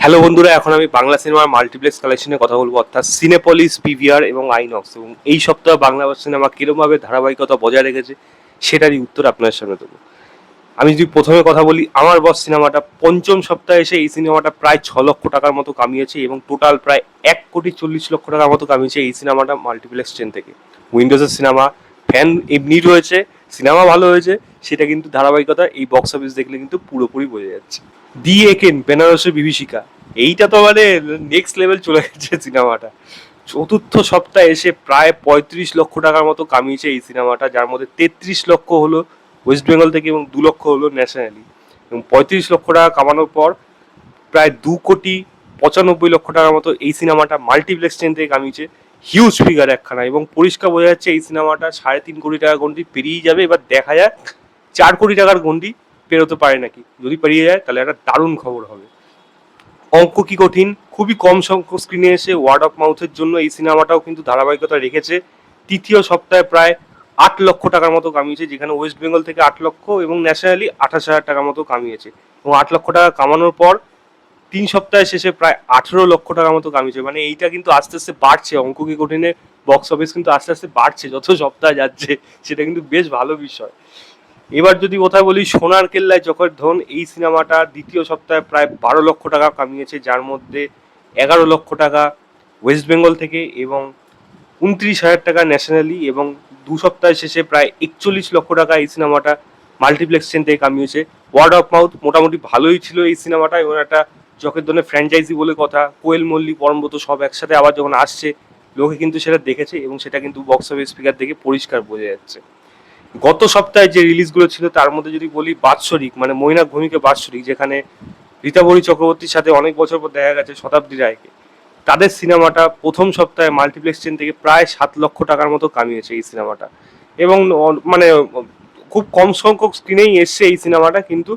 Hello বন্ধুরা, এখন আমি বাংলা সিনেমার মাল্টিপ্লেক্স কালেকশনের কথা বলবো, অর্থাৎ সিনেপলিস, পিভিআর এবং আইনক্স। এবং এই সপ্তাহে বাংলা সিনেমা কিরমভাবে ধারাবাহিকতা বজায় রেখেছে সেটারই উত্তর আপনার সামনে দেবো। আমি যদি প্রথমে কথা বলি, আমার বস সিনেমাটা পঞ্চম সপ্তাহে এসে এই সিনেমাটা প্রায় 6 লক্ষ টাকার মতো কামিয়েছে এবং টোটাল প্রায় 1,40,00,000 টাকার মতো কামিয়েছে এই সিনেমাটা মাল্টিপ্লেক্স চেন থেকে। উইন্ডোজের সিনেমা, ফ্যান এমনি রয়েছে, সিনেমা ভালো হয়েছে, সেটা কিন্তু ধারাবাহিকতা এই বক্স অফিস দেখলে কিন্তু পুরোপুরি বোঝা যাচ্ছে। দি একেন বেনারসের বিভীষিকা, এইটা তো মানে নেক্সট লেভেল চলে গেছে সিনেমাটা। চতুর্থ সপ্তাহে এসে প্রায় 35 লক্ষ টাকার মতো কামিয়েছে এই সিনেমাটা, যার মধ্যে 33 লক্ষ হলো ওয়েস্ট বেঙ্গল থেকে এবং 2 লক্ষ হলো ন্যাশনালি। এবং 35 লক্ষ টাকা কামানোর পর প্রায় 2,95,00,000 টাকার মতো এই সিনেমাটা মাল্টিপ্লেক্স চেন থেকে কামিয়েছে। হিউজ ফিগার একখানা, এবং পরিষ্কার বোঝা যাচ্ছে এই সিনেমাটা 3.5 কোটি টাকা গন্ডি পেরিয়ে যাবে। এবার দেখা যাক 4 কোটি টাকার গন্ডি পেরোতে পারে নাকি। যদি পেরিয়ে যায় তাহলে একটা দারুণ খবর হবে। অঙ্ক কি কঠিন, খুবই কম সংখ্যক স্ক্রিনে এসে ওয়ার্ড অফ মাউথের জন্য এই সিনেমাটাও কিন্তু ধারাবাহিকতা রেখেছে। তৃতীয় সপ্তাহে প্রায় 8 লক্ষ টাকার মতো কামিয়েছে, যেখানে ওয়েস্ট বেঙ্গল থেকে 8 লক্ষ এবং ন্যাশনালি 28,000 টাকার মতো কামিয়েছে। এবং 8 লক্ষ টাকা কামানোর পর 3 সপ্তাহের শেষে প্রায় 18 লক্ষ টাকার মতো কামিয়েছে। মানে এইটা কিন্তু আস্তে আস্তে বাড়ছে, অঙ্ক কি কঠিনের বক্স অফিস কিন্তু আস্তে আস্তে বাড়ছে যত সপ্তাহ যাচ্ছে, সেটা কিন্তু বেশ ভালো বিষয়। এবার যদি কথা বলি, সোনার কেল্লায় জগদ্দল, এই সিনেমাটা দ্বিতীয় সপ্তাহে প্রায় 12 লক্ষ টাকা কামিয়েছে, যার মধ্যে 11 লক্ষ টাকা ওয়েস্ট বেঙ্গল থেকে এবং 29,000 টাকা ন্যাশনালি। এবং 2 সপ্তাহের শেষে প্রায় 41 লক্ষ টাকা এই সিনেমাটা মাল্টিপ্লেক্স চেন থেকে কামিয়েছে। ওয়ার্ড অফ মাউথ মোটামুটি ভালোই ছিল এই সিনেমাটা, এবং একটা জগদ্দলের ফ্র্যাঞ্চাইজি বলে কথা, কোয়েল মল্লিক, পরমব্রত সব একসাথে আবার যখন আসছে, লোকে কিন্তু সেটা দেখেছে এবং সেটা কিন্তু বক্স অফিস ফিগার দেখে পরিষ্কার বোঝা যাচ্ছে। গত সপ্তাহে যে রিলিজগুলো ছিল তার মধ্যে যদি বলি, বাৎসরিক মানে মৈনাক ভূমিকে বাৎসরিক, যেখানে রীতাবরী চক্রবর্তীর সাথে অনেক বছর পর দেখা গেছে শতাব্দী রায়কে, তাদের সিনেমাটা প্রথম সপ্তাহে মাল্টিপ্লেক্স চেন থেকে প্রায় 7 লক্ষ টাকার মতো কামিয়েছে এই সিনেমাটা। এবং মানে খুব কম সংখ্যক স্ক্রিনেই এসছে এই সিনেমাটা, কিন্তু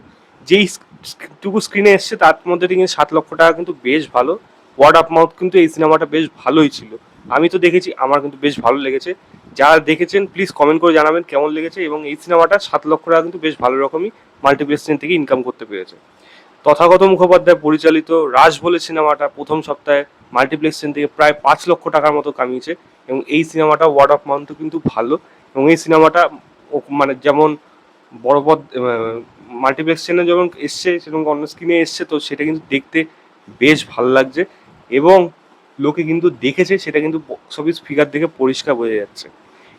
যেই টুকু স্ক্রিনে এসছে তার মধ্যে থেকে 7 লক্ষ টাকা কিন্তু বেশ ভালো। ওয়ার্ড অফ মাউথ কিন্তু এই সিনেমাটা বেশ ভালোই ছিল। আমি তো দেখেছি, আমার কিন্তু বেশ ভালো লেগেছে। যারা দেখেছেন প্লিজ কমেন্ট করে জানাবেন কেমন লেগেছে। এবং এই সিনেমাটা 7 লক্ষ টাকা কিন্তু বেশ ভালো রকমই মাল্টিপ্লেক্স চেন থেকে ইনকাম করতে পেরেছে। তথাগত মুখোপাধ্যায় পরিচালিত রাজ বলে সিনেমাটা প্রথম সপ্তাহে মাল্টিপ্লেক্স চেন থেকে প্রায় 5 লক্ষ টাকার মতো কামিয়েছে। এবং এই সিনেমাটা ওয়ার্ড অফ মাউথ কিন্তু ভালো। এবং এই সিনেমাটা মানে যেমন বড় পদ মাল্টিপ্লেক্স চেনে যখন এসছে, সেরকম অন্য স্ক্রিনে এসছে, তো সেটা কিন্তু দেখতে বেশ ভালো লাগছে। এবং লোকে কিন্তু দেখেছে, সেটা কিন্তু বক্স অফিস ফিগার দেখে পরিষ্কার বোঝা যাচ্ছে।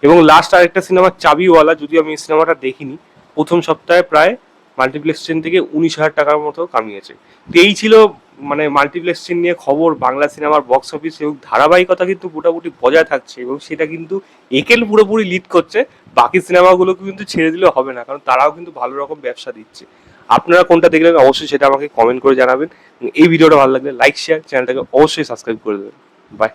এবং লাস্ট আরেকটা সিনেমা চাবিওয়ালা, যদিও আমি এই সিনেমাটা দেখিনি, প্রথম সপ্তাহে প্রায় মাল্টিপ্লেক্স চেন থেকে 19,000 টাকার মতো কামিয়েছে। তো এই ছিল মানে মাল্টিপ্লেক্স চেন নিয়ে খবর, বাংলা সিনেমার বক্স অফিস। এবং ধারাবাহিকতা কিন্তু মোটামুটি বজায় থাকছে, এবং সেটা কিন্তু একেল পুরোপুরি লিড করছে। বাকি সিনেমাগুলোকে কিন্তু ছেড়ে দিলে হবে না, কারণ তারাও কিন্তু ভালো রকম ব্যবসা দিচ্ছে। আপনারা কোনটা দেখলেন অবশ্যই সেটা আমাকে কমেন্ট করে জানাবেন। এই ভিডিওটা ভালো লাগলে লাইক, শেয়ার, চ্যানেলটাকে অবশ্যই সাবস্ক্রাইব করে দেবেন। বাই।